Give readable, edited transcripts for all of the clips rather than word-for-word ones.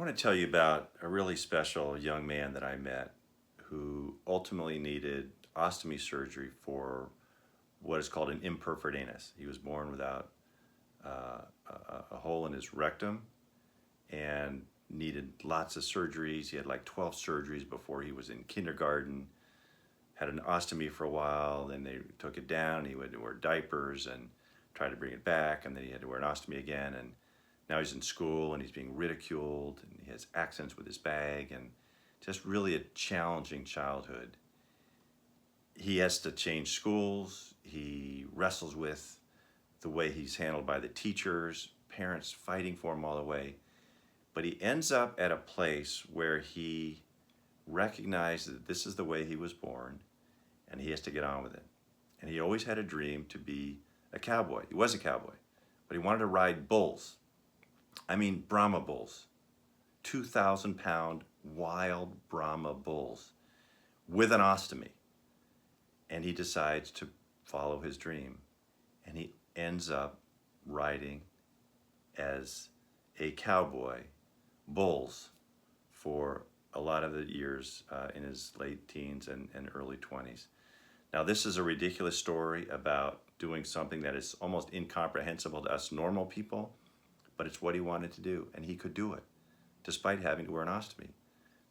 I want to tell you about a really special young man that I met who ultimately needed ostomy surgery for what is called an imperfect anus. He was born without a hole in his rectum and needed lots of surgeries. He had like 12 surgeries before he was in kindergarten. Had an ostomy for a while, then they took it down. He would wear diapers and try to bring it back, and then he had to wear an ostomy again. And now he's in school and he's being ridiculed, and he has accidents with his bag, and just really a challenging childhood. He has to change schools. He wrestles with the way he's handled by the teachers, parents fighting for him all the way. But he ends up at a place where he recognized that this is the way he was born and he has to get on with it. And he always had a dream to be a cowboy. He was a cowboy, but he wanted to ride bulls. I mean, Brahma bulls, 2,000-pound wild Brahma bulls with an ostomy. And he decides to follow his dream. And he ends up riding as a cowboy bulls for a lot of the years in his late teens and early 20s. Now, this is a ridiculous story about doing something that is almost incomprehensible to us normal people, but it's what he wanted to do, and he could do it, despite having to wear an ostomy.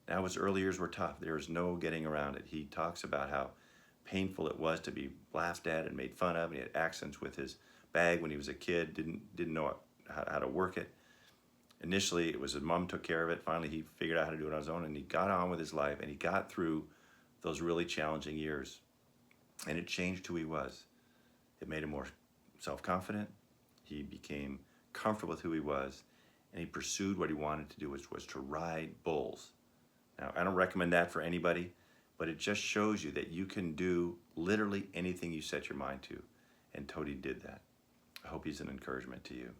Now, his early years were tough. There was no getting around it. He talks about how painful it was to be laughed at and made fun of, and he had accidents with his bag when he was a kid, didn't know how to work it. Initially, it was his mom took care of it. Finally, he figured out how to do it on his own, and he got on with his life, and he got through those really challenging years. And it changed who he was. It made him more self-confident. He became comfortable with who he was, and he pursued what he wanted to do, which was to ride bulls. Now, I don't recommend that for anybody, but it just shows you that you can do literally anything you set your mind to, and Tody did that. I hope he's an encouragement to you.